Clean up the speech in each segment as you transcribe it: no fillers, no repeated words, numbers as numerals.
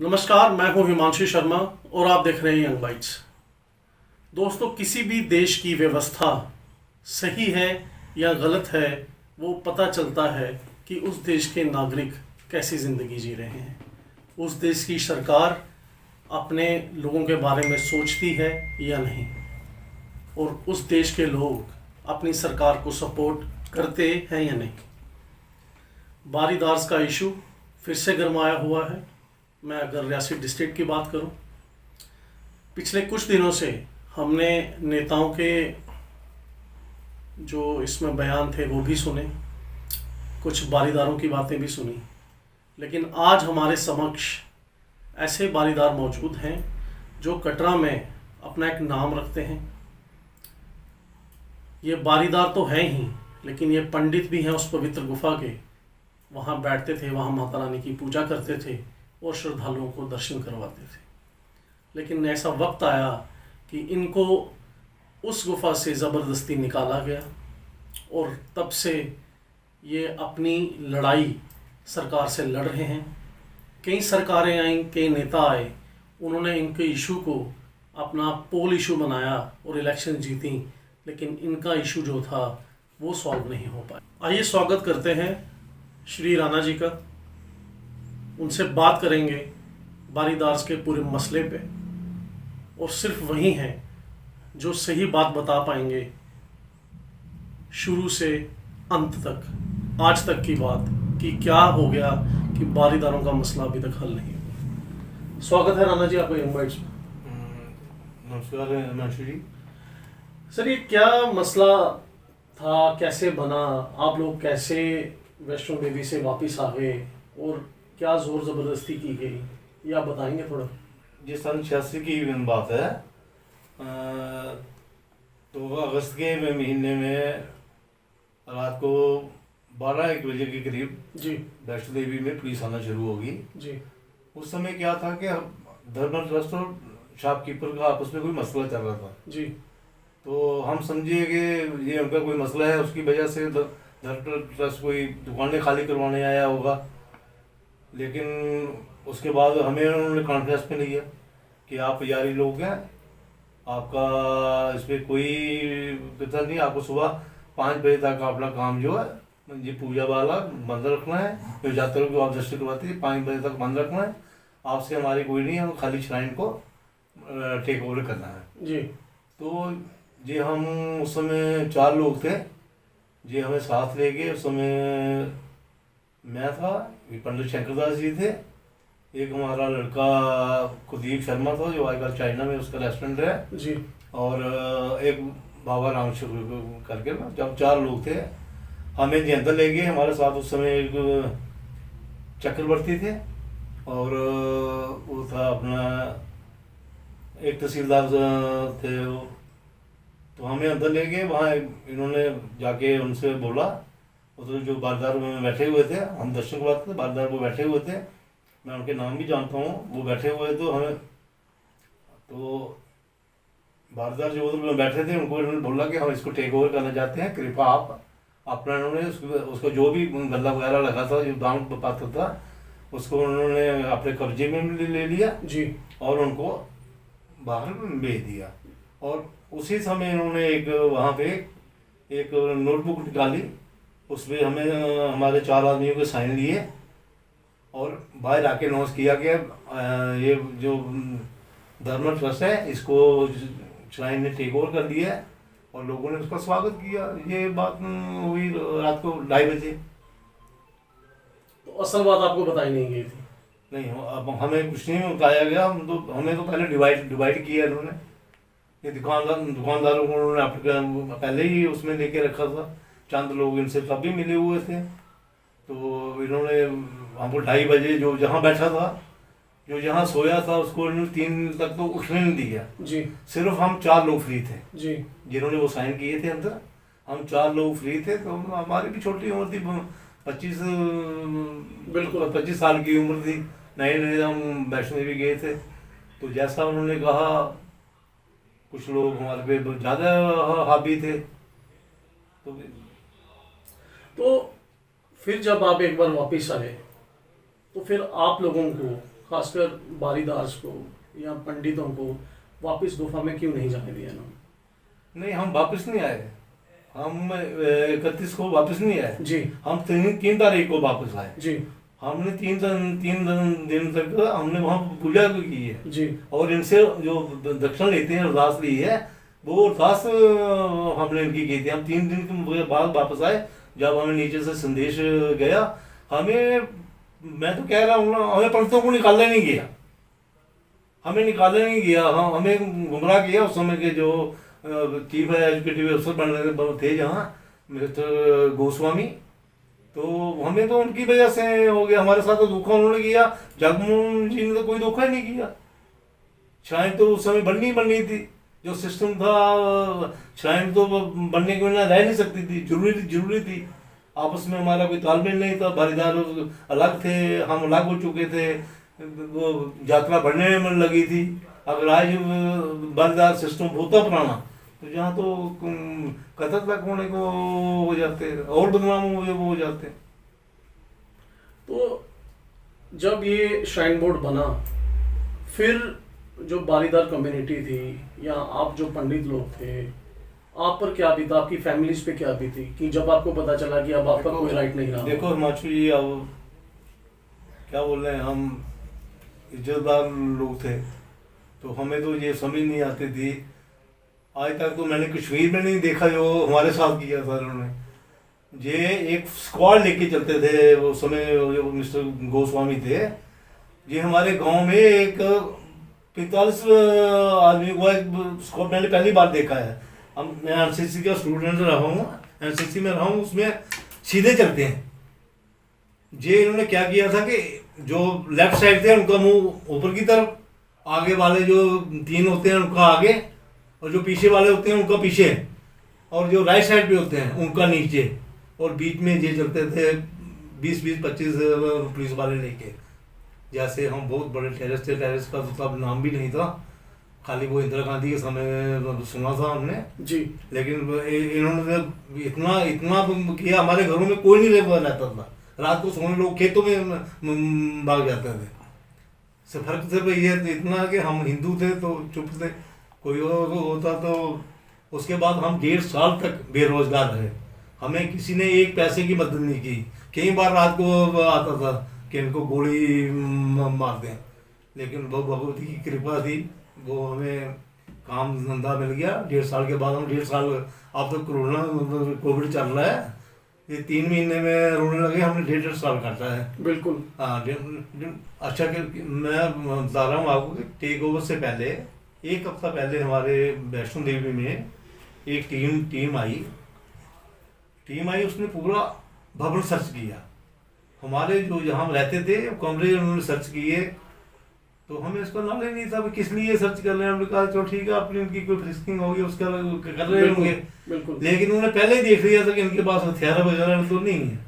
नमस्कार, मैं हूं हिमांशु शर्मा और आप देख रहे हैं यंग बाइट्स। दोस्तों, किसी भी देश की व्यवस्था सही है या गलत है वो पता चलता है कि उस देश के नागरिक कैसी ज़िंदगी जी रहे हैं। उस देश की सरकार अपने लोगों के बारे में सोचती है या नहीं, और उस देश के लोग अपनी सरकार को सपोर्ट करते हैं या नहीं। बारीदार्स का इशू फिर से गरमाया हुआ है। मैं अगर रियासी डिस्ट्रिक्ट की बात करूं, पिछले कुछ दिनों से हमने नेताओं के जो इसमें बयान थे वो भी सुने, कुछ बारीदारों की बातें भी सुनी, लेकिन आज हमारे समक्ष ऐसे बारीदार मौजूद हैं जो कटरा में अपना एक नाम रखते हैं। ये बारीदार तो हैं ही, लेकिन ये पंडित भी हैं उस पवित्र गुफा के। वहाँ बैठते थे, वहाँ माता रानी की पूजा करते थे और श्रद्धालुओं को दर्शन करवाते थे। लेकिन ऐसा वक्त आया कि इनको उस गुफा से ज़बरदस्ती निकाला गया और तब से ये अपनी लड़ाई सरकार से लड़ रहे हैं। कई सरकारें आईं, कई नेता आए, उन्होंने इनके इशू को अपना पोल इशू बनाया और इलेक्शन जीती, लेकिन इनका इशू जो था वो सॉल्व नहीं हो पाया। आइए स्वागत करते हैं श्री राणा जी का। उनसे बात करेंगे बारीदार्स के पूरे मसले पे, और सिर्फ वही हैं जो सही बात बता पाएंगे शुरू से अंत तक, आज तक की बात कि क्या हो गया कि बारीदारों का मसला अभी तक हल नहीं हुआ। स्वागत है राणा जी आपका यंग बाइट्स में। नमस्कार हिमांशु जी। सर, ये क्या मसला था, कैसे बना, आप लोग कैसे वैष्णो देवी से वापस आ गए और क्या जोर ज़बरदस्ती की गई, ये आप बताएंगे थोड़ा। ये सन 86 की बात है। तो अगस्त के महीने में रात को 12-1 बजे के करीब जी वैष्णो देवी में पुलिस आना शुरू होगी। जी उस समय क्या था कि धर्म ट्रस्ट और शॉपकीपर का आपस में कोई मसला चल रहा था जी। तो हम समझिए कि ये उनका कोई मसला है, उसकी वजह से धर्म ट्रस्ट कोई दुकानें खाली करवाने आया होगा। लेकिन उसके बाद हमें उन्होंने कॉन्फ्रेंस में लिया कि आप पुजारी लोग हैं, आपका इस पर कोई पता नहीं, आपको सुबह 5 बजे तक अपना काम जो है ये पूजा वाला बंद रखना है। जो यात्रियों को आप दर्शन करवाते हैं 5 बजे तक बंद रखना है। आपसे हमारी कोई नहीं है, हम खाली श्राइन को टेक ओवर करना है जी। तो ये हम उस समय 4 लोग थे, ये हमें साथ ले गए। उस समय मैं था, पंडित शंकरदास जी थे, एक हमारा लड़का कुलदीप शर्मा था जो आजकल चाइना में उसका रेस्टोरेंट है जी। और एक बाबा राम करके ना, जब 4 लोग थे हमें जी अंदर ले गए। हमारे साथ उस समय एक चक्रवर्ती थे और वो था अपना एक तहसीलदार थे वो। तो हमें अंदर ले गए, वहाँ इन्होंने जाके उनसे बोला, उधर जो बारदार में बैठे हुए थे, हम दर्शन करवाते थे, बारदार वो बैठे हुए थे, मैं उनके नाम भी जानता हूँ, वो बैठे हुए तो हमें तो बारदार जो उधर में बैठे थे उनको इन्होंने बोला कि हम इसको टेक ओवर करना चाहते हैं, कृपया आप अपना। इन्होंने उसको जो भी गल्ला वगैरह लगा था, जो दान पात्र था, उसको उन्होंने अपने कब्जे में ले लिया जी और उनको बाहर भेज दिया। और उसी समय इन्होंने एक वहाँ पे एक नोटबुक निकाली, उसमें हमें हमारे 4 आदमियों के साइन लिए और बाहर आके अनाउंस किया कि ये जो धर्म ट्रस्ट है इसको श्राइन ने टेक ओवर कर लिया है, और लोगों ने उसका स्वागत किया। ये बात हुई रात को 2:30 बजे। तो असल बात आपको बताई नहीं गई थी? नहीं, अब हमें कुछ नहीं बताया गया। हमें तो पहले डिवाइड किया इन्होंने। ये दुकानदारों को उन्होंने पहले ही उसमें लेके रखा था, चंद लोग इनसे तब भी मिले हुए थे। तो इन्होंने हमको 2:30 बजे जो जहाँ बैठा था, जो जहाँ सोया था, उसको इन्होंने 3 तक तो उठने नहीं दिया जी। सिर्फ हम 4 लोग फ्री थे जी। जिन्होंने वो साइन किए थे अंदर। हम 4 लोग फ्री थे। तो हमारी भी छोटी उम्र थी, 25 बिल्कुल 25 साल की उम्र थी, नए नए हम वैष्णो देवी गए थे। तो जैसा उन्होंने कहा, कुछ लोग हमारे पे ज़्यादा हावी थे। तो फिर जब आप एक बार वापस आए तो फिर आप लोगों को खासकर बारीदार्स को या पंडितों को वापस गुफा में क्यों नहीं जाने दिया इन्होंने? नहीं, हम वापस नहीं आए। हम 31 को वापस नहीं आए जी हम 3 तारीख को वापस आए। जी हमने 3 दिन तक हमने वहाँ पूजा की है जी और इनसे जो दक्षिणा लेते हैं, अरदास ली है, वो अरदास हमने इनकी की थी। हम 3 दिन के बाद वापस आए। जब हमें नीचे से संदेश गया, हमें, मैं तो कह रहा हूँ ना, हमें पंडितों को निकालने नहीं गया, हमें निकालने नहीं गया। हाँ, हमें गुमराह किया उस समय के जो चीफ एजुकेटिव ऑफिसर बन रहे थे जहाँ, मिस्टर गोस्वामी, तो हमें तो उनकी वजह से हो गया। हमारे साथ तो धोखा उन्होंने किया। जगमोहन जी ने तो कोई धोखा ही नहीं किया। श्राइन तो उस समय बननी थी, जो सिस्टम था श्राइन तो बनने के बिना रह नहीं सकती थी, जरूरी थी। आपस में हमारा कोई तालमेल नहीं था, भागीदार अलग थे, हम अलग हो चुके थे, वो यात्रा बढ़ने में लगी थी। अगर आज भागीदार सिस्टम होता पुराना, तो जहाँ तो कतल तक होने को हो जाते और बदनाम हो जाते। तो जब ये श्राइन बोर्ड बना, फिर जो बारीदार कम्युनिटी थी या आप जो पंडित लोग थे, आप पर क्या बीता, आपकी फैमिलीज पे क्या बीती कि जब आपको पता चला कि अब आपका कोई राइट नहीं रहा? देखो हिमांशु जी, अब क्या बोल रहे हैं, हम इज्जतदार लोग थे, तो हमें तो ये समझ नहीं आती थी। आज तक तो मैंने कश्मीर में नहीं देखा जो हमारे साथ किया था उन्होंने। ये एक स्क्वाड लेके चलते थे उस समय, जो मिस्टर गोस्वामी थे, ये हमारे गांव में एक 45 आदमी को एक स्क्वाड मैंने पहली बार देखा है। मैं एनसीसी का स्टूडेंट रहा हूँ, एनसीसी में रहा हूँ, उसमें सीधे चलते हैं। ये इन्होंने क्या किया था कि जो लेफ्ट साइड थे उनका मुंह ऊपर की तरफ, आगे वाले जो 3 होते हैं उनका आगे, और जो पीछे वाले होते हैं उनका पीछे, और जो राइट साइड पे होते हैं उनका नीचे, और बीच में ये चलते थे 20-25 पुलिस वाले लेके। जैसे हम बहुत बड़े टेररिस्ट थे, टेररिस्ट का तो तब नाम भी नहीं था, खाली वो इंदिरा गांधी के समय सुना था हमने जी। लेकिन इन्होंने इतना किया, हमारे घरों में कोई नहीं रहता था। रात को सोने लोग खेतों में भाग जाते थे। फर्क सिर्फ ये इतना कि हम हिंदू थे तो चुप थे, कोई और होता तो। उसके बाद हम 1.5 साल तक बेरोजगार रहे। हमें किसी ने एक पैसे की मदद नहीं की। कई बार रात को आता था कि इनको गोली मार दें, लेकिन वो भगवती की कृपा थी, वो हमें काम धंधा मिल गया। 1.5 साल के बाद हम 1.5 साल, अब तो कोविड चल रहा है, ये 3 महीने में रोने लगे, हमने 1.5 साल काटा है। बिल्कुल। हाँ, अच्छा कि मैं बता रहा हूँ आपको कि टेक ओवर से पहले 1 हफ्ता पहले हमारे वैष्णो देवी में एक टीम आई, उसने पूरा भवन सर्च किया। हमारे जो जहाँ हम रहते थे कमरे उन्होंने सर्च किए, तो हमें इसका नॉलेज नहीं था किस लिए सर्च कर रहे हैं। हमने कहा चलो ठीक है, अपनी उनकी कोई फ्रिस्किंग होगी उसका कर रहे होंगे, लेकिन उन्होंने पहले ही देख लिया था कि इनके पास हथियार वगैरह तो नहीं है।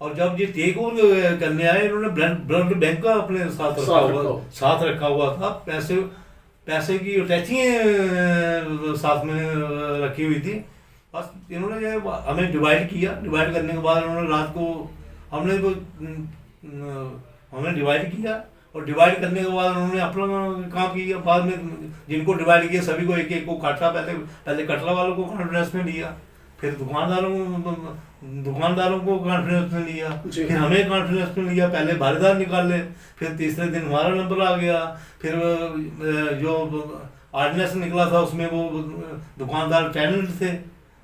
और जब ये टेक ओवर करने आए, इन्होंने ब्लड बैंक का अपने साथ रखा हुआ था। पैसे की अटैचियाँ साथ में रखी हुई थी। बस इन्होंने हमें डिवाइड किया। डिवाइड करने के बाद उन्होंने रात को हमें डिवाइड किया, और डिवाइड करने के बाद उन्होंने अपना काम किया। बाद में जिनको डिवाइड किया सभी को एक को काटा। पहले कटरा वालों को कॉन्फिडेंस में लिया, फिर दुकानदारों को कॉन्फिडेंस में लिया, फिर हमें कॉन्फिडेंस में लिया। पहले भागीदार निकाले, फिर तीसरे दिन हमारा नंबर आ गया। फिर जो ऑर्डिनेंस निकला था उसमें वो दुकानदार टेनेंट थे,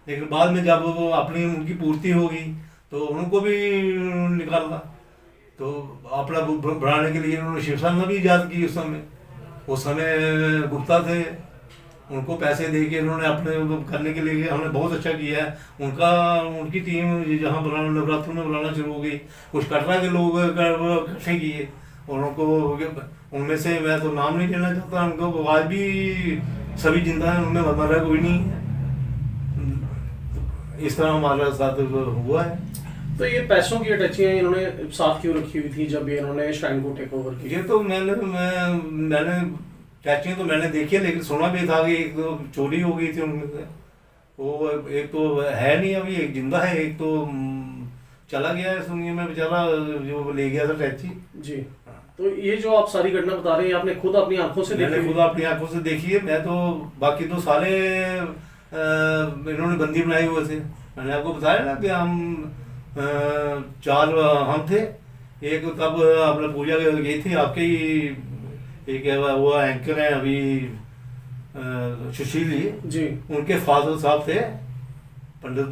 लेकिन बाद में जब वो अपनी उनकी पूर्ति होगी तो उनको भी निकाला। तो अपना बढ़ाने के लिए उन्होंने शिवसेना भी ईजाद की। उस समय गुप्ता थे, उनको पैसे दे के उन्होंने अपने करने के लिए हमने बहुत अच्छा किया है। उनकी टीम जहाँ नवरात्रों में बुलाना शुरू हो गई, कुछ कटरा के लोग इकट्ठे किए, और उनमें से मैं तो नाम नहीं लेना चाहता, उनको आज भी सभी जिंदा हैं, उनमें हमारा कोई नहीं है। इस तरह हमारा साथ हुआ है। तो ये पैसों की अटैचियाँ इन्होंने साथ क्यों रखी हुई थी जब इन्होंने श्राइन को टेक ओवर किया? ये तो मैंने अटैचियाँ तो मैंने देखी है, लेकिन सुना भी था कि एक तो चोरी हो गई थी उनमें से। वो एक तो है नहीं अभी, एक जिंदा है, एक तो चला गया है सुनिए में बेचारा, जो ले गया था अटैची। जी। तो ये जो आप सारी घटना बता रहे हैं आपने खुद अपनी आंखों से मैंने देखी? खुद अपनी आंखों से देखी है। मैं तो बाकी तो सारे इन्होंने बंदी बनाए हुए थे। मैंने आपको बताया ना कि चार हम थे। एक तब अपना पूजा गई थी आपके ही एक वो एंकर है अभी सुशील जी जी उनके फादर साहब थे, पंडित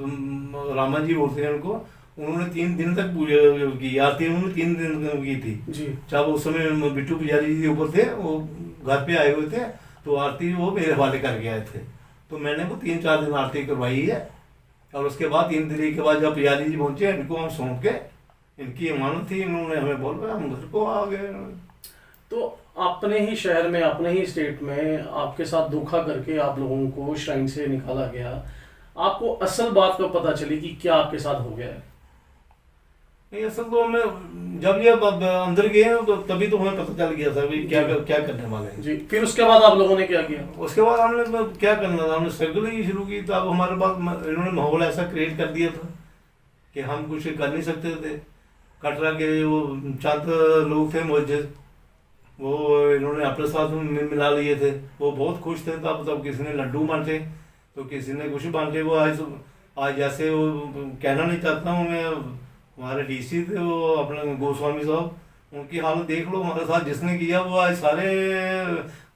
रामन जी बोलते हैं उनको। उन्होंने 3 दिन तक पूजा की, आरती उन्होंने 3 दिन की थी। जी जब उस समय बिट्टू पुजारी जी ऊपर थे, वो घर पे आए हुए थे, तो आरती वो मेरे हवाले करके आए थे। तो मैंने वो 3-4 दिन आरती करवाई है। और उसके बाद 3 दिन के बाद जब पुजारी जी पहुंचे, इनको हम सौंप के, इनकी अमानत थी, इन्होंने हमें बोला हम घर को आ गए। तो अपने ही शहर में, अपने ही स्टेट में आपके साथ धोखा करके आप लोगों को श्राइन से निकाला गया। आपको असल बात कब पता चली कि क्या आपके साथ हो गया है? नहीं, असल तो हमें जब ये अंदर गए हैं तो तभी तो हमें पता चल गया था भाई क्या करने वाले हैं। जी, फिर उसके बाद आप लोगों ने क्या किया? उसके बाद हमने क्या करना था, हमने स्ट्रगल ही शुरू की। तो अब हमारे पास इन्होंने माहौल ऐसा क्रिएट कर दिया था कि हम कुछ कर नहीं सकते थे। कटरा के वो चंद लोग थे मुझे, वो इन्होंने अपने साथ मिला लिए थे। वो बहुत खुश थे। तब किसी ने लड्डू बांटे, तो किसी ने कुछ बांटे। वो आज जैसे वो कहना नहीं चाहता हूँ मैं, हमारे डीसी थे वो अपने गोस्वामी साहब, उनकी हालत देख लो। हमारे साथ जिसने किया वो आज सारे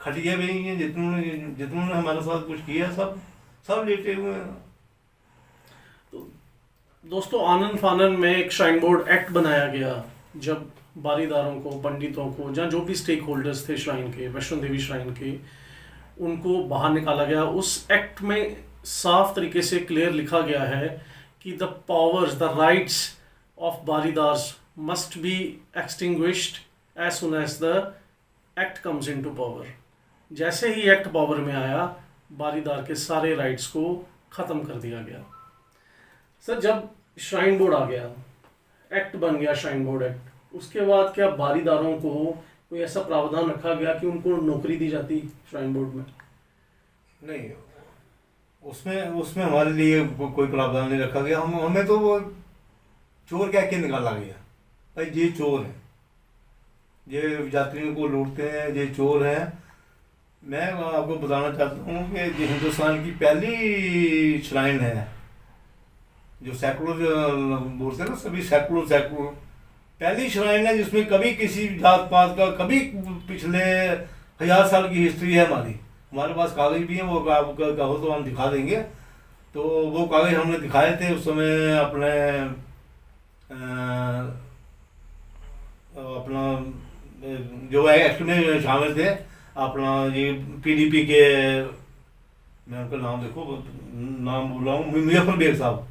खटिए भी हैं। जितनों ने हमारे साथ कुछ किया सब लेटे हुए हैं। तो दोस्तों, आनन फानन में एक श्राइन बोर्ड एक्ट बनाया गया, जब बारीदारों को, पंडितों को, जहाँ जो भी स्टेक होल्डर्स थे श्राइन के, वैष्णो देवी श्राइन के, उनको बाहर निकाला गया। उस एक्ट में साफ तरीके से क्लियर लिखा गया है कि the powers, the rights of Baridars must be extinguished as soon as the act comes into power। जैसे ही एक्ट पावर में आया, बारीदार के सारे राइट्स को ख़त्म कर दिया गया। सर, जब श्राइन बोर्ड आ गया, एक्ट बन गया श्राइन बोर्ड एक्ट, उसके बाद क्या बारीदारों को कोई ऐसा प्रावधान रखा गया कि उनको नौकरी दी जाती श्राइन बोर्ड में? नहीं, उसमें हमारे लिए कोई प्रावधान नहीं रखा गया। हमें तो वो चोर कह के निकाला गया, भाई ये चोर हैं, ये यात्रियों को लूटते हैं, ये चोर हैं। मैं आपको बताना चाहता हूँ कि ये हिंदुस्तान की पहली श्राइन है जो सेकुलर बोलते हैं ना, सभी सेकुलर पहली श्राइन है जिसमें कभी किसी जात पात का, कभी पिछले 1000 साल की हिस्ट्री है हमारे पास कागज भी हैं। वो आप कहो तो हम दिखा देंगे। तो वो कागज हमने दिखाए थे उस समय अपने अपना जो एक्ट में शामिल थे, अपना ये पीडीपी के, मैं उनका नाम देखो, नाम बोल रहा हूँ, मुजफ्फर बेग साहब।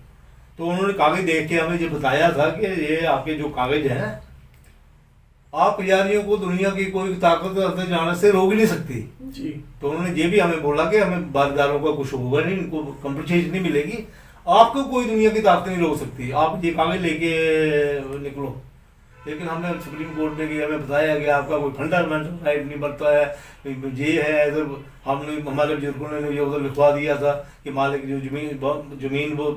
तो उन्होंने कागज देख के हमें ये बताया था कि ये आपके जो कागज हैं, आप पुजारियों को दुनिया की कोई ताकत अंदर जाने से रोक नहीं सकती जी। तो उन्होंने ये भी हमें बोला कि हमें बारीदारों का कुछ होगा नहीं, इनको कंपनसेशन नहीं मिलेगी, आपको कोई दुनिया की ताकत नहीं रोक सकती, आप ये कागज लेके निकलो। लेकिन हमने सुप्रीम कोर्ट में गया, हमें बताया कि आपका कोई फंडामेंटल राइट नहीं बनता है, ये है। इधर हमने, हमारे बुजुर्गों ने ये उधर लिखवा दिया था कि मालिक जो जमीन वो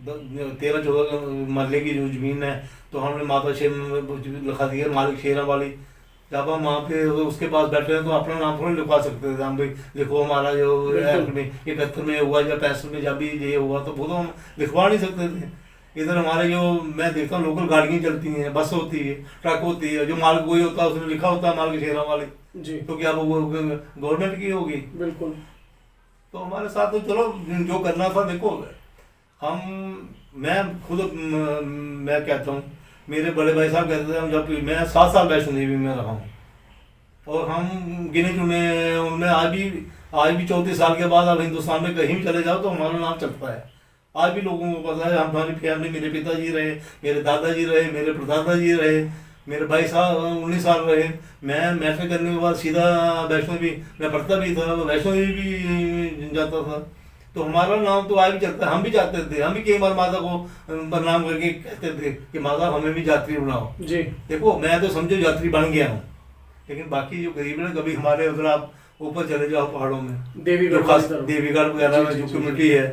13-14 मरले की जो ज़मीन है, तो हमने माता शेर लिखा दिया, मालिक शेरा वाली। जब हम वहाँ पे उसके पास बैठे हैं तो अपना नाम थोड़ा लिखवा सकते थे हम, भाई लिखो हमारा जो एक्ट में 71 में हुआ या 65 में जब भी ये हुआ, तो वो तो हम लिखवा नहीं सकते थे। इधर हमारे जो मैं देखता हूँ लोकल गाड़ियाँ चलती हैं, बस होती है, ट्रक होती है, जो माल कोई होता है उसमें लिखा होता है मालिक शेरा वाली जी। तो क्या वो गवर्नमेंट की होगी? बिल्कुल। तो हमारे साथ तो चलो जो करना था, देखो मैं खुद मैं कहता हूँ, मेरे बड़े भाई साहब कहते थे, हम जब मैं 7 साल वैष्णो देवी में रहा हूँ और हम गिने चुने उनमें आज भी 34 साल के बाद अब हिंदुस्तान में कहीं भी चले जाओ तो हमारा नाम चलता है। आज भी लोगों को पता है, हमारी फैमिली, मेरे पिताजी रहे, मेरे दादाजी रहे, मेरे परदादाजी रहे, मेरे भाई साहब 19 साल रहे। मैं मैट्रिक करने के बाद सीधा वैष्णो देवी मैं पढ़ता भी था, वैष्णो देवी भी जाता था। तो हमारा नाम तो आज भी चलता है, हम भी चाहते थे, हम भी कई बार माता को प्रणाम करके कहते थे कि माता हमें भी यात्री बनाओ जी। देखो मैं तो समझो यात्री बन गया हूँ, लेकिन बाकी जो गरीब है, कभी हमारे उधर आप ऊपर चले जाओ पहाड़ों में, देवीगढ़ वगैरह में जो कम्युनिटी है,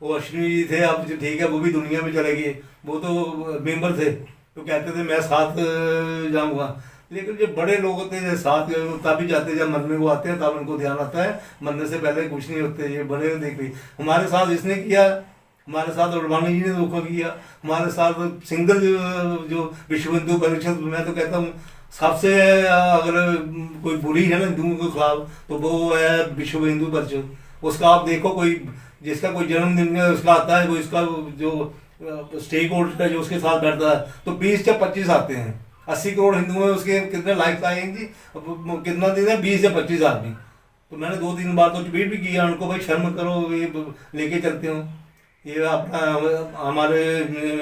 वो अश्विनी जी थे, अब ठीक है वो भी दुनिया में चले गए, वो तो मेंबर थे, तो कहते थे मैं साथ जाऊँगा। लेकिन जो बड़े लोग होते हैं साथ तभी जाते जब मरने को आते हैं, तब उनको ध्यान आता है, मरने से पहले कुछ नहीं होते। ये बड़े देख रही हमारे साथ इसने किया, हमारे साथ उर्वाणी जी ने धोखा किया, हमारे साथ सिंगल जो विश्व हिंदू परिषद, मैं तो कहता हूँ सबसे अगर कोई बुरी है ना हिंदुओं के खिलाफ तो वो है विश्व हिंदू परिषद। उसका आप देखो, कोई जिसका कोई जन्मदिन है उसका आता है, कोई इसका जो स्टेक होल्डर है जो उसके साथ बैठता है, तो 20 या 25 आते हैं। 80 करोड़ हिंदू हैं, उसके कितने लाइक्स आएंगे, कितना दिन है, 20 या 25 आदमी। तो मैंने 2-3 बार तो ट्वीट भी किया उनको, भाई शर्म करो, ये लेके चलते हो। ये अपना हमारे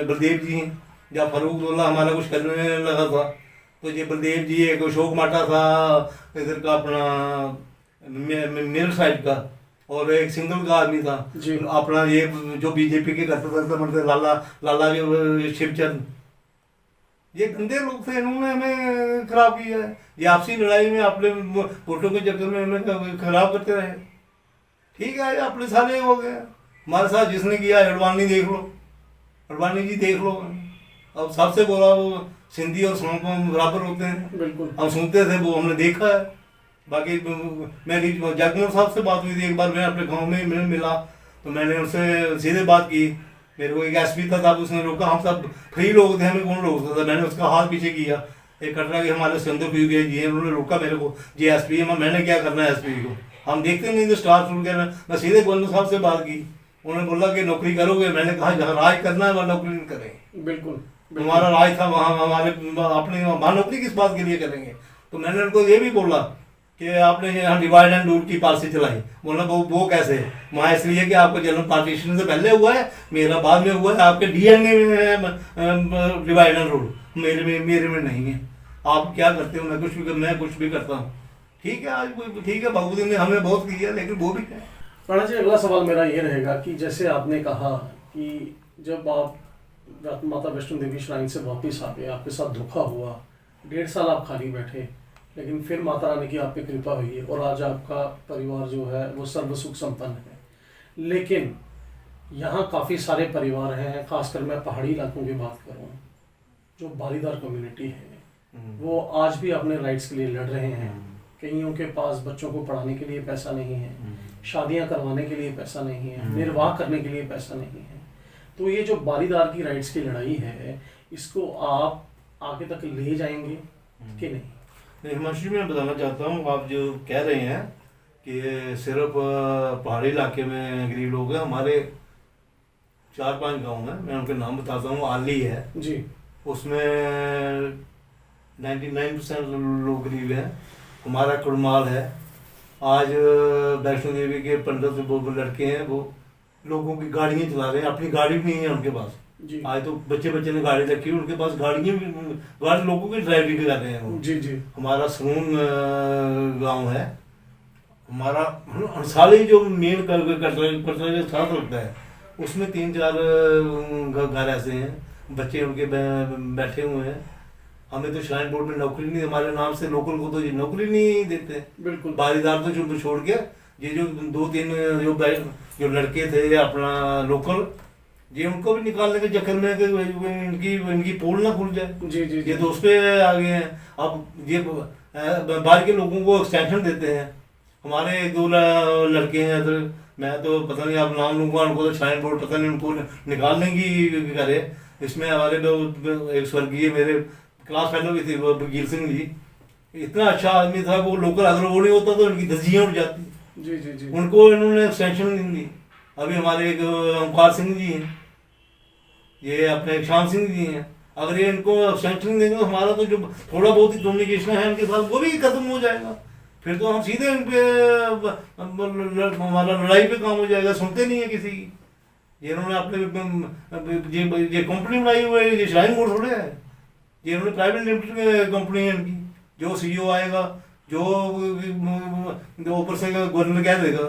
बलदेव जी हैं, या फरूक हमारा कुछ करने लगा था, तो ये बलदेव जी, एक अशोक माटा था इधर का अपना मेरठ साइड का, और एक सिंगल का आदमी था अपना ये जो बीजेपी के करते लाला जो शिवचंद। ये गंदे लोग थे, इन्होंने हमें खराब किया है। ये आपसी लड़ाई में अपने वोटों के चक्कर में हमें खराब करते रहे। ठीक है, अपने साले हो गए। हमारे साथ जिसने किया अडवाणी देख लो, अडवाणी जी देख लो। अब सबसे बोला वो सिंधी और सांको बराबर होते हैं, बिल्कुल हम सुनते थे, वो हमने देखा है। बाकी मेरी जगमोहन साहब से बात हुई थी एक बार, मैं अपने गांव में मिला तो मैंने उनसे सीधे बात की। मेरे को एक एसपी था, तब उसने रोका, हम सब फ्री लोग थे, हमें कौन रोकता था। मैंने उसका हाथ पीछे किया, एक कटरा के हमारे सिंधु पी गए जी, उन्होंने रोका मेरे को, जी एसपी है, मैंने क्या करना है एसपी को, हम देखते नहीं तो स्टार शुरू करना। मैं सीधे गवर्नर साहब से बात की, उन्होंने बोला कि नौकरी करोगे, मैंने कहा जहाँ राज करना है वहाँ नौकरी नहीं करेंगे। बिल्कुल हमारा राज था वहाँ, हमारे अपने वहाँ नौकरी किस बात के लिए करेंगे। तो मैंने उनको ये भी बोला कि आपने यहाँ डिवाइड एंड रूल की पॉलिसी चलाई। बोला वो कैसे, वहाँ इसलिए कि आपका जन्म पार्टीशन से पहले हुआ है, मेरा बाद में हुआ है, आपके डीएनए में है डिवाइड एंड रूल, मेरे में नहीं है। आप क्या करते हो, मैं कुछ भी करता हूँ। ठीक है, आज कोई ठीक है, बाबूजी ने हमें बहुत किया, लेकिन वो भी क्या। राणा जी, अगला सवाल मेरा ये रहेगा कि जैसे आपने कहा कि जब आप माता वैष्णो देवी श्राइन से वापस आ गए, आपके साथ धोखा हुआ, 1.5 साल आप खाली बैठे, लेकिन फिर माता रानी की आप पे कृपा हुई है और आज आपका परिवार जो है वो सर्व सुख संपन्न है। लेकिन यहाँ काफ़ी सारे परिवार हैं, खासकर मैं पहाड़ी इलाकों की बात करूँ, जो बारीदार कम्युनिटी है, वो आज भी अपने राइट्स के लिए लड़ रहे हैं। कईयों के पास बच्चों को पढ़ाने के लिए पैसा नहीं है, शादियाँ करवाने के लिए पैसा नहीं है, निर्वाह करने के लिए पैसा नहीं है। तो ये जो बारीदार की राइट्स की लड़ाई है, इसको आप आगे तक ले जाएंगे कि नहीं? हिमांशु, मैं बताना चाहता हूँ, आप जो कह रहे हैं कि सिर्फ पहाड़ी इलाके में गरीब लोग हैं, हमारे 4-5 गांव हैं, मैं उनके नाम बताता हूँ। आली है जी, उसमें 99% लोग गरीब हैं। हमारा कुड़माल है, आज वैष्णो देवी के 15 वो लड़के हैं, वो लोगों की गाड़ियाँ चला रहे हैं, अपनी गाड़ी भी नहीं है उनके पास। आज तो बच्चे ने गाड़ी रखी, उनके पास गाड़ियाँ भी, गाड़ी लोगों की ड्राइविंग कर रहे हैं वो। जी। हमारा सरून गांव है, हमारा हंसाली जो मेन कटरा के साथ लगता है, उसमें 3-4 घर ऐसे हैं, बच्चे उनके बैठे हुए हैं। हमें तो श्राइन बोर्ड में नौकरी नहीं, हमारे नाम से लोकल को तो ये नौकरी नहीं देते। बिल्कुल, बारीदार तो जो छोड़ के ये जो 2-3 जो लड़के थे अपना लोकल, ये उनको भी निकालने के चक्कर में कि इनकी पोल ना खुल जाए। जी। ये तो उस पर आ गए हैं। अब ये बाहर के लोगों को एक्सटेंशन देते हैं। हमारे 2 लड़के हैं, तो मैं तो पता नहीं आप नाम लूँगा, उनको तो श्राइन बोर्ड पता नहीं उनको निकालने की करे। इसमें हमारे एक स्वर्गीय मेरे क्लास फेलो भी थे, वो वकील सिंह जी, इतना अच्छा आदमी था वो। लोकल अगर वो नहीं होता तो इनकी धज्जियाँ उड़ जाती। जी। उनको इन्होंने एक्सटेंशन नहीं दी। अभी हमारे एक ओमकार सिंह जी हैं, ये अपने श्याम सिंह जी हैं, अगर ये इनको एक्सटेंशन देंगे तो हमारा तो जो थोड़ा बहुत ही कम्युनिकेशन है इनके साथ वो भी खत्म हो जाएगा। फिर तो हम सीधे इन पे हमारा लड़ाई पे काम हो जाएगा। सुनते नहीं है किसी की। ये इन्होंने अपने ये कंपनी बनाई हुई है, ये श्राइन बोर्ड थोड़े है, ये इन्होंने प्राइवेट लिमिटेड कंपनी है इनकी। जो CEO आएगा, जो ऊपर से गवर्नर कह देगा।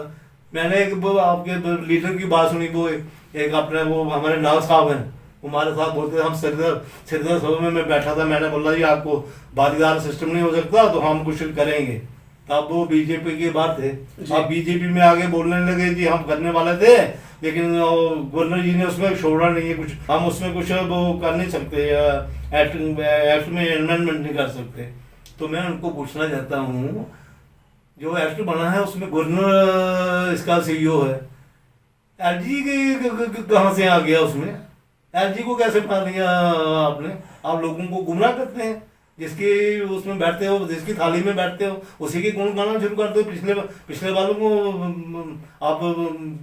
मैंने एक आपके लीडर की बात सुनी, वो एक अपने वो हमारे नाग साहब हैं, हमारे साथ बोलते हम सिरदर सभा में मैं बैठा था, मैंने बोला जी आपको बारीदार सिस्टम नहीं हो सकता तो हम कुछ करेंगे। तब वो बीजेपी के बात थे, अब बीजेपी में आगे बोलने लगे जी हम करने वाले थे, लेकिन गवर्नर जी ने उसमें छोड़ा नहीं है कुछ, हम उसमें कुछ वो कर नहीं सकते, एक्ट में अमेंडमेंट नहीं कर सकते। तो मैं उनको पूछना चाहता हूँ, जो एक्ट बना है उसमें गवर्नर इसका सीईओ है, एलजी कहाँ से आ गया उसमें? एलजी को कैसे बना दिया आपने? आप लोगों को गुमराह करते हैं। जिसके उसमें बैठते हो, जिसकी थाली में बैठते हो, उसी के गुण गाना शुरू करते हो। पिछले पिछले वालों को आप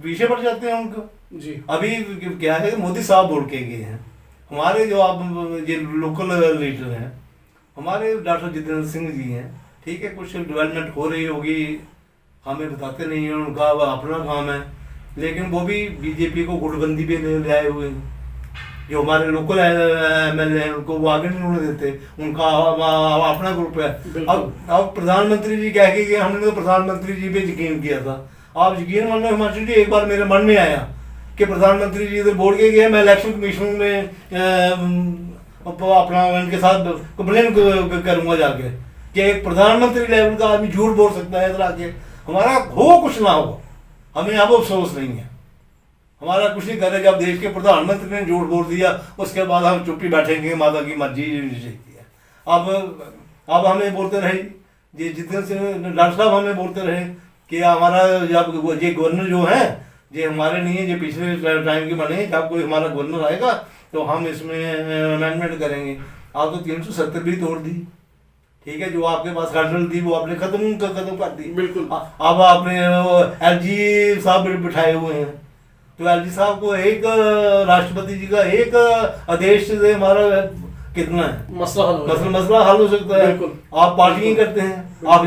पीछे पड़ जाते हैं उनको। जी अभी क्या है, मोदी साहब बोल के गए हैं, हमारे जो आप ये लोकल लीडर हैं, हमारे डॉक्टर जितेंद्र सिंह जी हैं, ठीक है, कुछ डेवलपमेंट हो रही होगी, हमें बताते नहीं हैं, उनका अपना काम है, लेकिन वो भी बीजेपी को गुटबंदी पे ले आए हुए हैं। जो हमारे लोकल एमएलए हैं उनको वो आगे नहीं होने देते, उनका अपना ग्रुप है। अब प्रधानमंत्री जी कह के गए, हमने तो प्रधानमंत्री जी पे यकीन किया था। आप यकीन मानो हिमांशु जी, एक बार मेरे मन में आया कि प्रधानमंत्री जी इधर बोल के गए, मैं इलेक्शन कमीशन में अपना उनके साथ कंप्लेन करूंगा जाके कि एक प्रधानमंत्री लेवल का आदमी झूठ बोल सकता है इधर आके। हमारा हो कुछ ना हो, हमें अब अफसोस नहीं है, हमारा कुछ नहीं कर रहे। जब देश के प्रधानमंत्री ने झूठ बोल दिया, उसके बाद हम चुप्पी बैठेंगे, माता की मर्जी है। अब हमें बोलते रहे जी, जितने से डॉक्टर साहब हमें बोलते रहे कि हमारा जब ये गवर्नर जो है ये हमारे नहीं है, ये पिछले टाइम के बने, जब कोई हमारा गवर्नर आएगा तो हम इसमें अमेंडमेंट करेंगे। आप तो 370 भी तोड़ दी, ठीक है, जो आपके पास हर्डल थी वो आपने खत्म कर दी। बिल्कुल। अब आपने एलजी साहब बिठाए हुए हैं, तो एलजी साहब को एक राष्ट्रपति जी का एक आदेश से हमारा कितना है मसला हल हो सकता है। आप पार्टी करते हैं, आप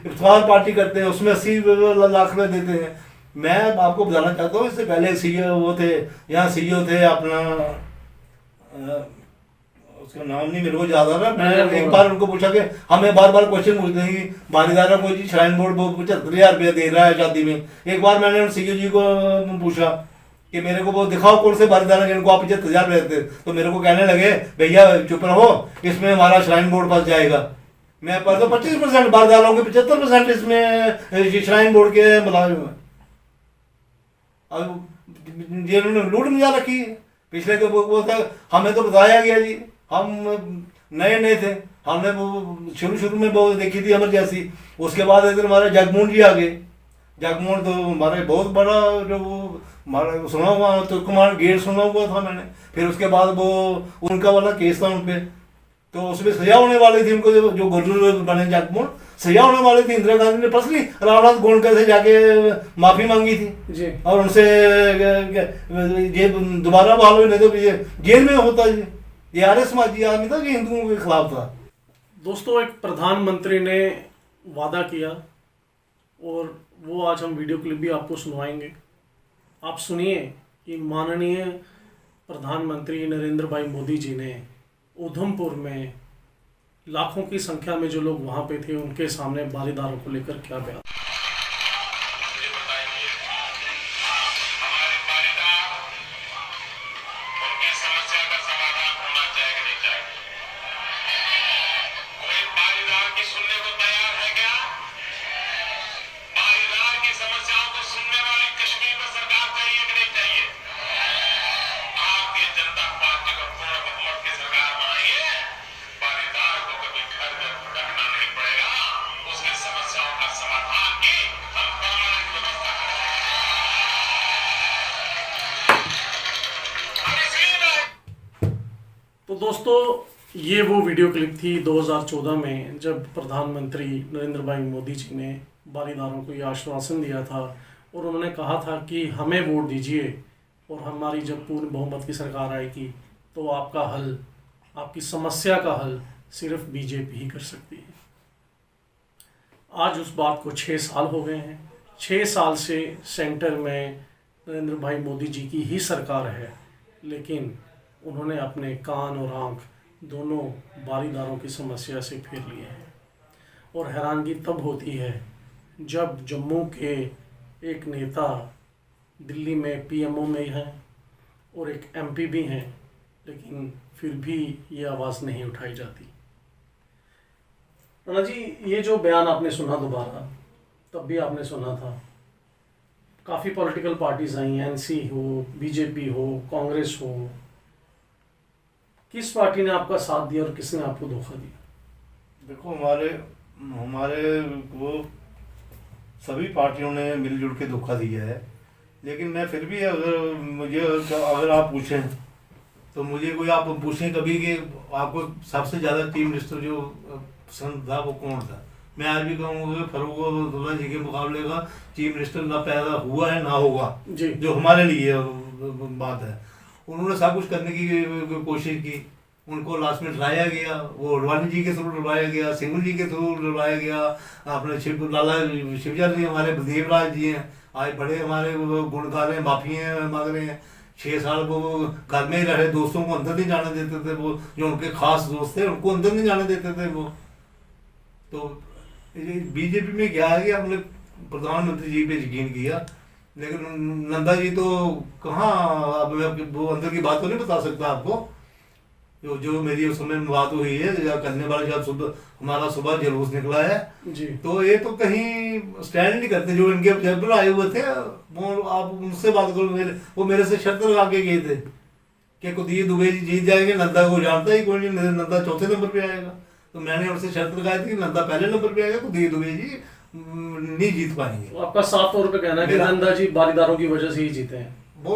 इफ्तार पार्टी करते हैं, उसमें 80 लाख रुपए देते हैं। मैं आपको बताना चाहता हूँ, इससे पहले सीईओ वो थे, यहाँ सीईओ थे अपना, उसका नाम नहीं मेरे को याद आ रहा। मैंने एक बार उनको पूछा कि हमें बार बार क्वेश्चन पूछते हैं कि बारीदारा को जी श्राइन बोर्ड 75,000 रुपया दे रहा है शादी में। एक बार मैंने सीईओ जी को पूछा कि मेरे को वो दिखाओ कौन से बारीदारा जिनको आप 75,000 रुपये देते, तो मेरे को कहने लगे भैया चुप रहो, इसमें हमारा श्राइन बोर्ड फंस जाएगा। मैं पर तो 25% बारीदारों के 75% इसमें श्राइन बोर्ड के मुलाजिम है। अब जिन्होंने लूट मचा रखी है, पिछले के वो था, हमें तो बताया गया जी, हम नए थे, हमने वो शुरू में वो देखी थी इमरजेंसी। उसके बाद इधर हमारे जगमोहन जी आ गए। जगमोहन तो हमारे बहुत बड़ा जो हमारा सुना हुआ, तो कुमार गेट सुना हुआ था मैंने। फिर उसके बाद वो उनका वाला केस था उन पे, तो उसमें सजा होने वाली थी उनको, जो गवर्नर बने जगमोहन, सजा होने वाली थी। इंदिरा गांधी ने पर्सनली रामनाथ गोयनका से जाके माफी मांगी थी जी, और उनसे ये दोबारा बहाल हुई, नहीं तो ये जेल में होता जी। ये आर्य समाजी आदमी था, ये हिंदुओं के खिलाफ था। दोस्तों, एक प्रधानमंत्री ने वादा किया और वो आज हम वीडियो क्लिप भी आपको सुनवाएंगे। आप सुनिए कि माननीय प्रधानमंत्री नरेंद्र भाई मोदी जी ने उधमपुर में लाखों की संख्या में जो लोग वहाँ पे थे, उनके सामने बारीदारों को लेकर क्या बयान। तो दोस्तों, ये वो वीडियो क्लिप थी 2014 में, जब प्रधानमंत्री नरेंद्र भाई मोदी जी ने बारीदारों को ये आश्वासन दिया था और उन्होंने कहा था कि हमें वोट दीजिए और हमारी जब पूर्ण बहुमत की सरकार आएगी तो आपका हल, आपकी समस्या का हल सिर्फ बीजेपी ही कर सकती है। आज उस बात को 6 साल हो गए हैं। 6 साल से सेंटर में नरेंद्र भाई मोदी जी की ही सरकार है, लेकिन उन्होंने अपने कान और आंख दोनों बारीदारों की समस्या से फेर लिए हैं। और हैरानगी तब होती है जब जम्मू के एक नेता दिल्ली में पीएमओ में हैं और एक एमपी भी हैं, लेकिन फिर भी ये आवाज़ नहीं उठाई जाती। राणा जी, ये जो बयान आपने सुना दोबारा, तब भी आपने सुना था, काफ़ी पॉलिटिकल पार्टीज आई, एनसी हो, बीजेपी हो, कांग्रेस हो, किस पार्टी ने आपका साथ दिया और किसने आपको धोखा दिया? देखो हमारे हमारे को सभी पार्टियों ने मिलजुल के धोखा दिया है, लेकिन मैं फिर भी अगर आप पूछें तो मुझे कोई आप पूछें कभी कि आपको सबसे ज़्यादा चीफ मिनिस्टर जो पसंद था वो कौन था, मैं आज भी कहूँगा कि फारूक अब्दुल्ला जी के मुकाबले का चीफ मिनिस्टर ना पैदा हुआ है ना होगा जी। जो हमारे लिए बात है। उन्होंने सब कुछ करने की कोशिश की, उनको लास्ट में डराया गया, वो अडवाणी जी के थ्रू डरवाया गया, सिंघल जी के थ्रू डरवाया गया, अपने लाला शिवचंद्र जी हमारे बलदेव राज जी हैं, आज बड़े हमारे गुणगार हैं, माफी हैं मांग रहे हैं। 6 साल वो घर में ही रहे, दोस्तों को अंदर नहीं जाने देते थे, वो जो उनके खास दोस्त थे उनको अंदर नहीं जाने देते थे वो। तो बीजेपी में क्या है कि हमने प्रधानमंत्री जी पे यकीन किया, लेकिन नंदा जी तो कहाँ, अब मैं वो अंदर की बात तो नहीं बता सकता आपको, जो मेरी उस समय बात हुई है या करने वाला जब हमारा सुबह जुलूस निकला है जी। तो ये तो कहीं स्टैंड नहीं करते, जो इनके ऑब्जर्वर आए हुए थे वो आप उनसे बात करो, वो मेरे से शर्त लगा के गए थे कि कुलदीप दुबे जी जीत जाएंगे, नंदा को जानता ही कोई नहीं, नंदा चौथे नंबर पे आएगा। तो मैंने उनसे शर्त लगाई थी कि नंदा पहले नंबर पे आएगा, कुलदीप दुबे जी नहीं जीत पाएंगे। तो आपका साफ तौर पे कहना है कि नंदा जी बारीदारों की वजह से ही जीते हैं। वो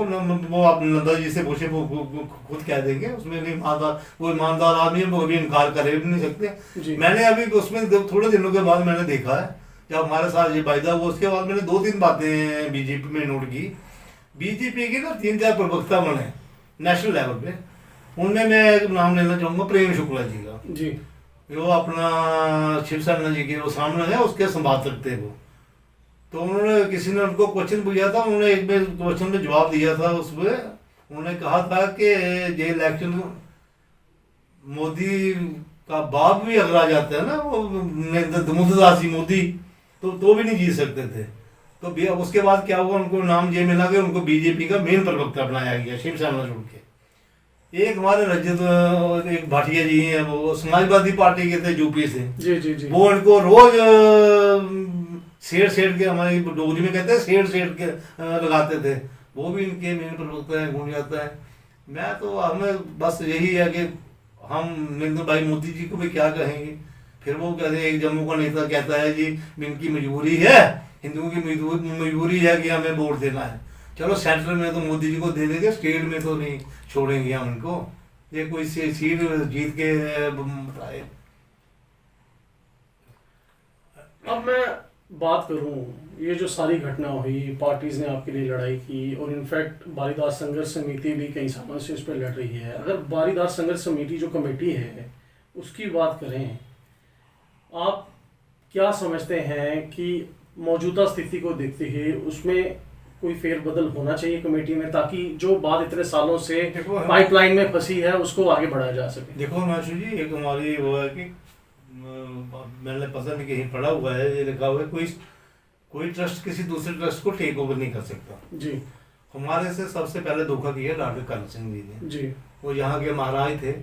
आप नंदा जी से पूछे, वो खुद कह देंगे, उसमें नहीं ईमानदार, वो ईमानदार आदमी है, वो भी इनकार करे भी नहीं सकते। मैंने अभी उसमें थोड़े दिनों के बाद मैंने देखा है जब हमारे साथ ये वायदा हुआ, उसके बाद मैंने 2-3 बातें बीजेपी में नोट की। बीजेपी के ना 3-4 प्रवक्ता बने नेशनल लेवल पे, उनमें मैं एक नाम लेना चाहूंगा प्रेम शुक्ला जी का जी। वो अपना शिवसेना जी के वो सामने है, उसके संवाद रखते हैं वो। तो उन्होंने किसी ने उनको क्वेश्चन पूछा था, उन्होंने एक बार क्वेश्चन में जवाब दिया था, उसमें उन्होंने कहा था कि ये इलेक्शन मोदी का बाप भी अगर आ जाता है ना, वो मुद्दासी मोदी, तो भी नहीं जीत सकते थे। तो उसके बाद क्या हुआ, उनको नाम ये मिला कि उनको बीजेपी का मेन प्रवक्ता बनाया गया शिवसेना छोड़ के। एक हमारे रजत एक भाटिया जी हैं, वो समाजवादी पार्टी के थे यूपी से जी जी जी। वो उनको रोज सेठ के, हमारी डोगरी में कहते हैं सेठ के लगाते थे, वो भी इनके मेन प्रवक्ता है, घूम जाता है। मैं तो हमें बस यही है कि हम नरेंद्र भाई मोदी जी को भी क्या कहेंगे, फिर वो कहते हैं एक जम्मू का नेता कहता है जी इनकी मजबूरी है, हिंदुओं की मजबूरी है कि हमें वोट देना है। चलो सेंटर में तो मोदी जी को दे देंगे, स्टेट में तो नहीं छोड़ेंगे हम इनको, ये कोई सीट जीत के बताए। अब मैं बात करूं, ये जो सारी घटना हुई, पार्टीज ने आपके लिए लड़ाई की और इनफैक्ट बारीदार संघर्ष समिति भी कई सालों से इस पर लड़ रही है। अगर बारीदार संघर्ष समिति जो कमेटी है उसकी बात करें, आप क्या समझते हैं कि मौजूदा स्थिति को देखते हुए उसमें कोई फेरबदल होना चाहिए कमेटी में, ताकि जो बात इतने सालों से पाइपलाइन में फंसी है उसको आगे बढ़ाया जा सके? देखो नाशु जी, एक हमारी वो है कि मैंने पता नहीं कहीं पढ़ा हुआ है, ये लिखा हुआ है कोई ट्रस्ट किसी दूसरे ट्रस्ट को टेक ओवर नहीं कर सकता जी। हमारे से सबसे पहले धोखा किया डॉक्टर करण सिंह जी ने जी। वो यहाँ के महाराज थे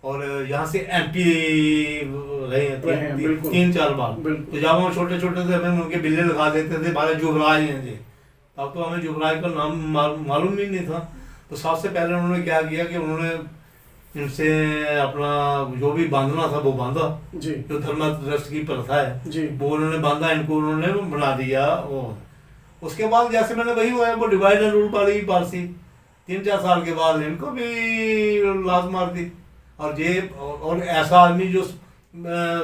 और यहाँ से MP रहे हैं 3-4 बार। तो जब हम छोटे छोटे थे हमें उनके बिल्ले लगा देते थे, हमारे युवराज हैं जी, अब तो हमें युवराज का नाम मालूम ही नहीं था। तो सबसे पहले उन्होंने क्या किया कि उन्होंने इनसे अपना जो भी बांधना था वो बांधा जी। जो धर्म ट्रस्ट की प्रथा है जी। वो उन्होंने बांधा, इनको उन्होंने बना दिया। वो उसके बाद जैसे मैंने वही हुआ है, वो डिवाइड एंड रूल वाली पालिसी 3-4 साल के बाद इनको भी लात मार दी। और ऐसा आदमी जो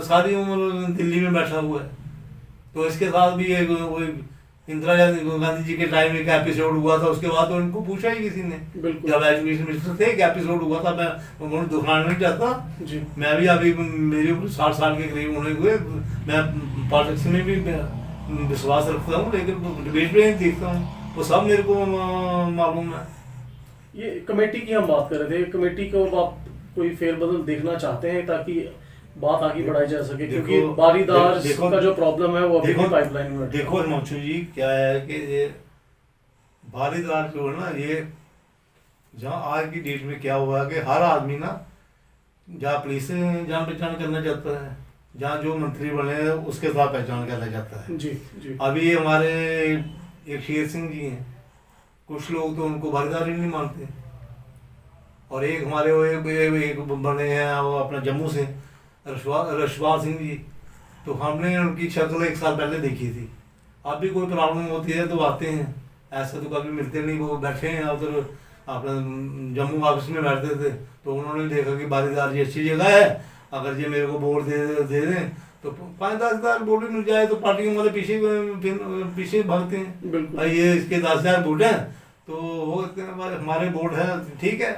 सारी उम्र दिल्ली में बैठा हुआ है, तो इसके साथ भी एक इंदिरा गांधी जी के टाइम एक एपिसोड हुआ था, उसके बाद तो इनको पूछा ही किसी ने, जब एजुकेशन मिनिस्टर थे एक एपिसोड हुआ था, मैं उन्होंने दुकान नहीं जाता जी। मैं भी अभी मेरी उम्र 60 साल के करीब होने हुए, मैं पॉलिटिक्स में भी विश्वास रखता हूँ, लेकिन डिबेट में देखता हूँ, वो सब मेरे को मालूम है। ये कमेटी की हम बात कर रहे थे, कमेटी को आप कोई फेरबदल देखना चाहते हैं ताकि बात आगे बढ़ाई जा सके, क्योंकि बारीदार का जो प्रॉब्लम है वो अभी भी पाइपलाइन में। देखो हिमांशु जी, क्या है कि ये बारीदार जो है ना, ये जहाँ आज की डेट में क्या हुआ कि हर आदमी ना जहाँ पुलिस से जान पहचान करना चाहता है, जहाँ जो मंत्री बने उसके साथ पहचान करना चाहता है जी जी। अभी हमारे एक शेर सिंह जी हैं, कुछ लोग तो उनको बारीदार ही नहीं मानते, और एक हमारे वो एक बने हैं वो अपना जम्मू से, रशवाल सिंह जी, तो हमने उनकी शक्ल 1 साल पहले देखी थी। अब भी कोई प्रॉब्लम होती है तो आते हैं, ऐसा तो कभी मिलते नहीं। वो बैठे हैं उधर अपने जम्मू ऑफिस में बैठते थे, तो उन्होंने देखा कि बारीदार जी अच्छी जगह है, अगर ये मेरे को वोट दे दें तो 5-10 हज़ार वोट भी मिल जाए तो पार्टी वाले पीछे भागते हैं। बिल्कुल। भाई ये इसके 10,000 वोट हैं तो वो हमारे वोट है, ठीक है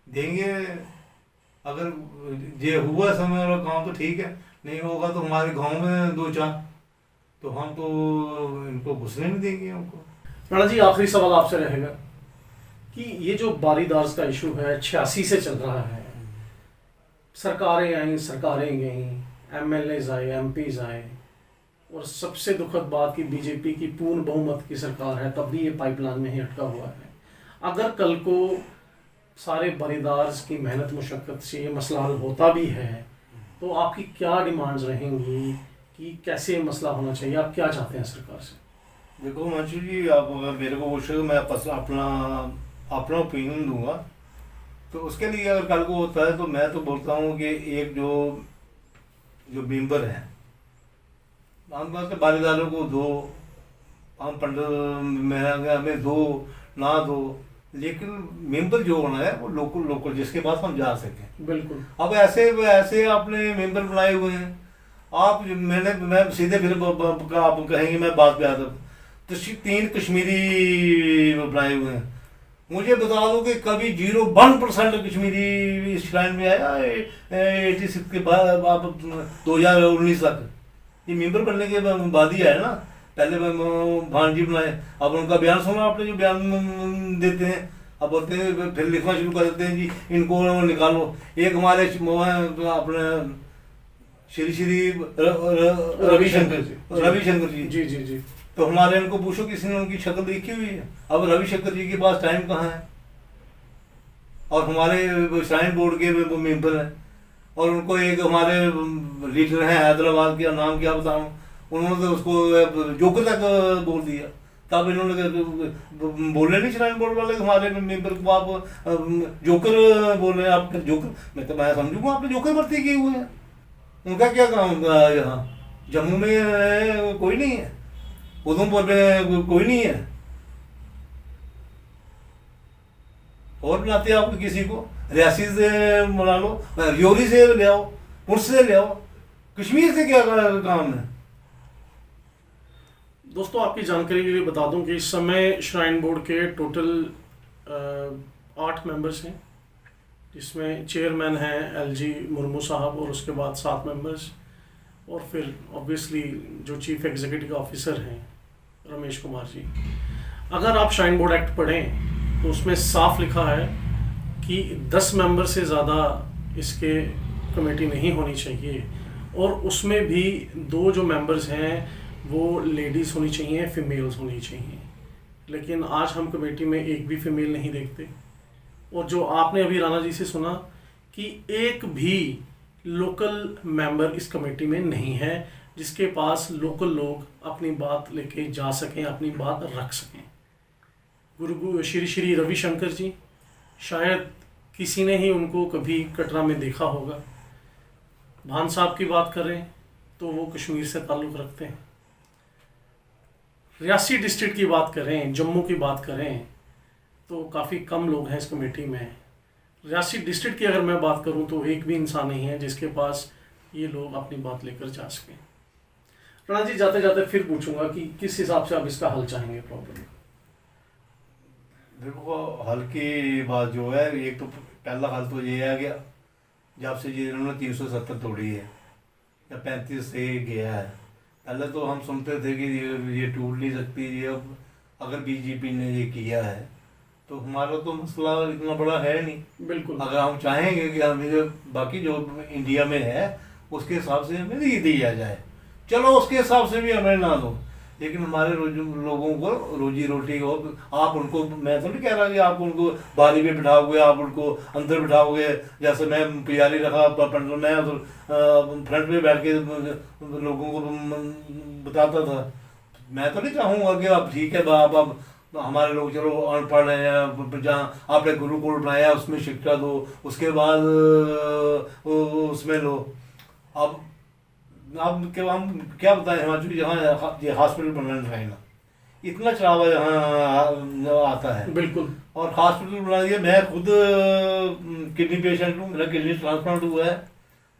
देंगे। अगर ये हुआ समय वाला काम तो ठीक है, नहीं होगा तो हमारे गांव में 2-4 तो हम तो इनको घुसने नहीं देंगे हमको। राणा जी, आखिरी सवाल आपसे रहेगा कि ये जो बारीदार्स का इशू है 86 से चल रहा है, सरकारें आई, सरकारें गईं, एमएलएज आए, एमपीज आए, और सबसे दुखद बात कि बीजेपी की पूर्ण बहुमत की सरकार है, तब भी ये पाइपलाइन में ही अटका हुआ है। अगर कल को सारे बारीदार्स की मेहनत मुशक्क़त से ये मसला हल होता भी है तो आपकी क्या डिमांड्स रहेंगी कि कैसे मसला होना चाहिए, आप क्या चाहते हैं सरकार से? देखो मंशू जी, आप अगर मेरे को पूछो तो मैं अपना ओपिनियन दूंगा। तो उसके लिए अगर कल को होता है तो मैं तो बोलता हूँ कि एक जो मेंबर हैं, हम कहते बारीदारों को दो, हम पंडित मेहरा हमें दो ना दो, लेकिन मेंबर जो होना है वो लोकल जिसके पास हम जा सकें। बिल्कुल। अब ऐसे आपने मेंबर बनाए हुए हैं, मैं सीधे फिर आप कहेंगे मैं बात पे आता, तो 3 कश्मीरी बनाए हुए हैं। मुझे बता दो कि कभी 0-1% कश्मीरी इस लाइन में आया 86 के बाद, आप 2019 तक ये मेंबर बनने के बाद ही आया ना। पहले भानजी बनाए, अब उनका बयान सुना आपने, जो बयान देते हैं, अब बोलते हैं फिर लिखना शुरू कर देते हैं जी इनको निकालो। एक हमारे अपने श्री रविशंकर जी जी जी जी, तो हमारे उनको पूछो किसी ने उनकी शक्ल देखी हुई है? अब रविशंकर जी के पास टाइम कहाँ है, और हमारे श्राइन बोर्ड के वो मेंबर हैं, और उनको एक हमारे लीडर हैं हैदराबाद के, नाम क्या बताऊं, उन्होंने तो उसको जोकर तक बोल दिया। तब इन्होंने बोले नहीं श्राइन बोर्ड वाले हमारे मेंबर को आप जोकर बोल रहे हैं, आप जोकर, मैं समझूंगा आपने जोकर भर्ती किए हुए हैं। उनका क्या काम यहाँ जम्मू में कोई नहीं है, उधमपुर में कोई नहीं है, और बनाते आप किसी को रियासी से बना लो, रियोरी से ले आओ, पुंछ से ले आओ, कश्मीर से क्या काम है? दोस्तों आपकी जानकारी के लिए बता दूं कि इस समय श्राइन बोर्ड के टोटल 8 मेंबर्स हैं, जिसमें चेयरमैन हैं एलजी मुर्मू साहब, और उसके बाद 7 मेंबर्स, और फिर ऑब्वियसली जो चीफ एग्जीक्यूटिव ऑफिसर हैं रमेश कुमार जी। अगर आप श्राइन बोर्ड एक्ट पढ़ें तो उसमें साफ लिखा है कि 10 मेंबर से ज़्यादा इसके कमेटी नहीं होनी चाहिए, और उसमें भी 2 जो मेंबर्स हैं वो लेडीज़ होनी चाहिए, फीमेल्स होनी चाहिए। लेकिन आज हम कमेटी में एक भी फीमेल नहीं देखते, और जो आपने अभी राणा जी से सुना कि एक भी लोकल मेंबर इस कमेटी में नहीं है जिसके पास लोकल लोग अपनी बात लेके जा सकें, अपनी बात रख सकें। गुरु श्री रविशंकर जी, शायद किसी ने ही उनको कभी कटरा में देखा होगा। भान साहब की बात करें तो वो कश्मीर से ताल्लुक़ रखते हैं। रियासी डिस्ट्रिक्ट की बात करें, जम्मू की बात करें तो काफ़ी कम लोग हैं इस कमेटी में। रियासी डिस्ट्रिक्ट की अगर मैं बात करूं तो एक भी इंसान नहीं है जिसके पास ये लोग अपनी बात लेकर जा सकें। राणा जी, जाते जाते फिर पूछूंगा कि किस हिसाब से आप इसका हल चाहेंगे प्रॉब्लम का? देखो हल की बात जो है, एक तो पहला हल तो ये है कि जब से ये इन्होंने 370 तोड़ी है या 35 से गया है, पहले तो हम सुनते थे कि ये टूट नहीं सकती, ये अब अगर बीजेपी ने ये किया है तो हमारा तो मसला इतना बड़ा है नहीं। बिल्कुल। अगर हम चाहेंगे कि हमें जो बाकी जो इंडिया में है उसके हिसाब से हमें नहीं दिया जाए, चलो उसके हिसाब से भी हमें ना दो, लेकिन हमारे लोगों को रोजी रोटी को आप उनको, मैं तो नहीं कह रहा कि आप उनको बारी पे बिठाओगे, आप उनको अंदर बिठाओगे, जैसे मैं पुजारी रखा पंडित, मैं फ्रंट पे बैठ के लोगों को बताता था। मैं तो नहीं चाहूँगा कि आप ठीक है आप हमारे लोग चलो अनपढ़ हैं, जहाँ आपने गुरुकुल बनाया उसमें शिक्षा दो, उसके बाद उसमें लो, अब हम क्या बताएं, हिमाचल यहाँ ये हॉस्पिटल बनाने रहेगा, इतना चढ़ावा यहाँ आता है। बिल्कुल। और हॉस्पिटल बना दिया। मैं खुद किडनी पेशेंट हूँ, मेरा किडनी ट्रांसप्लांट हुआ है,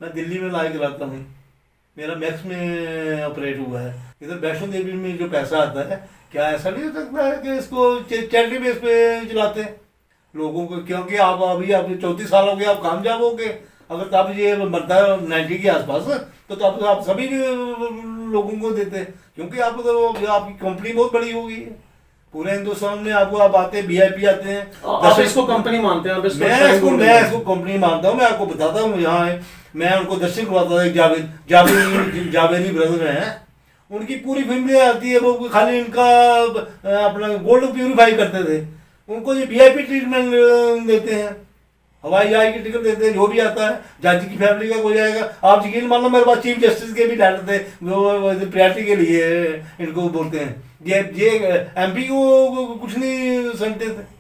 मैं दिल्ली में इलाज कराता हूँ, मेरा मैक्स में ऑपरेट हुआ है। इधर वैष्णो देवी में जो पैसा आता है, क्या ऐसा नहीं हो सकता है कि इसको चैरिटी बेस पे चलाते हैं लोगों को? क्योंकि आप अभी आप 34 साल हो गए, आप कामयाब हो गए, अगर तब ये बनता है 90 के आसपास, तो तब आप सभी लोगों को देते, क्योंकि आप तो आपकी कंपनी बहुत बड़ी होगी पूरे हिंदुस्तान में। आपको आप आते हैं, VIP आते हैं। आप इसको कंपनी मानते हैं? मैं इसको कंपनी मानता हूँ। मैं आपको बताता हूँ, यहाँ है, मैं उनको दर्शन करवाता था। जावेदी ब्रदर हैं, उनकी पूरी फैमिली आती है, वो खाली इनका अपना गोल्ड प्यूरिफाई करते थे, उनको ये VIP ट्रीटमेंट देते हैं, हवाई जहाज की टिकट देते हैं। जो भी आता है जज की फैमिली का हो जाएगा। आप यकीन मान लो, मेरे पास चीफ जस्टिस के भी लेटर थे, वो प्रायोरिटी के लिए इनको बोलते हैं। ये MP को कुछ नहीं सुनते थे।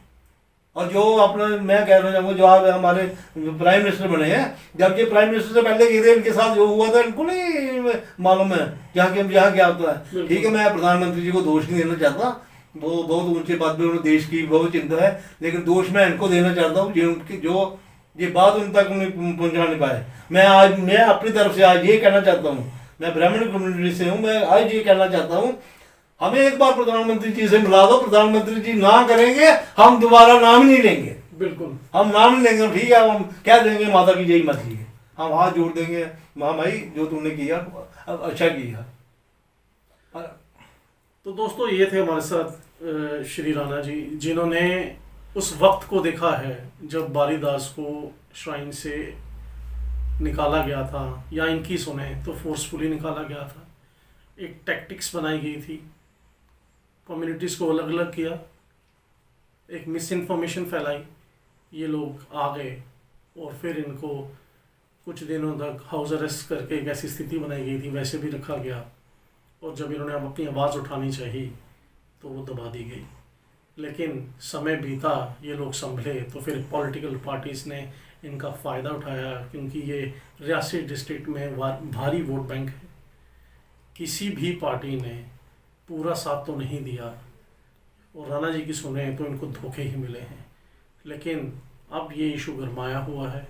और जो अपना मैं कह रहा हूँ, जो आप हमारे प्राइम मिनिस्टर बने हैं, जब ये प्राइम मिनिस्टर से पहले गए थे, इनके साथ जो हुआ था इनको नहीं मालूम है यहाँ क्या होता है। ठीक है, मैं प्रधानमंत्री जी को दोष नहीं देना चाहता, वो बहुत ऊंचे पद पे, उन्हें देश की बहुत चिंता है, लेकिन दोष मैं इनको देना चाहता हूँ जो ये बात उन तक नहीं पहुँचा नहीं पाए। मैं अपनी तरफ से आज ये कहना चाहता हूँ, मैं ब्राह्मण कम्युनिटी से हूँ, मैं आज ये कहना चाहता हूँ, हमें एक बार प्रधानमंत्री जी से मिला दो। प्रधानमंत्री जी ना करेंगे, हम दोबारा नाम नहीं लेंगे। बिल्कुल, हम नाम नहीं लेंगे, ठीक है, हम कह देंगे माता की जय मसीह है, हम हाथ जोड़ देंगे, माँ भाई जो तुमने किया अच्छा किया। तो दोस्तों, ये थे हमारे साथ श्री राणा जी, जिन्होंने उस वक्त को देखा है जब बारीदास को श्राइन से निकाला गया था, या इनकी सुने तो फोर्सफुली निकाला गया था। एक टैक्टिक्स बनाई गई थी, कम्युनिटीज़ को अलग अलग किया, एक मिस इन्फॉर्मेशन फैलाई, ये लोग आ गए और फिर इनको कुछ दिनों तक हाउस अरेस्ट करके एक ऐसी स्थिति बनाई गई थी, वैसे भी रखा गया, और जब इन्होंने अपनी आवाज़ उठानी चाहिए तो वो दबा दी गई। लेकिन समय बीता, ये लोग संभले, तो फिर पॉलिटिकल पार्टीज़ ने इनका फ़ायदा उठाया, क्योंकि ये रियासी डिस्ट्रिक्ट में भारी वोट बैंक है। किसी भी पार्टी ने पूरा साथ तो नहीं दिया, और राणा जी की सुने तो इनको धोखे ही मिले हैं। लेकिन अब ये इशू गरमाया हुआ है,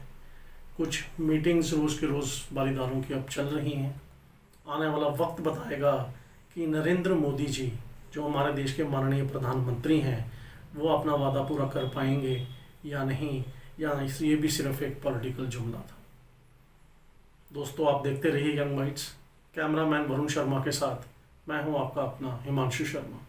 कुछ मीटिंग्स रोज़ के रोज़ बारीदारों की अब चल रही हैं। आने वाला वक्त बताएगा कि नरेंद्र मोदी जी, जो हमारे देश के माननीय प्रधानमंत्री हैं, वो अपना वादा पूरा कर पाएंगे या नहीं, या ये भी सिर्फ एक पॉलिटिकल जुमला था। दोस्तों, आप देखते रहिए young bytes. Cameraman Varun Sharma के साथ मैं हूं आपका अपना हिमांशु शर्मा।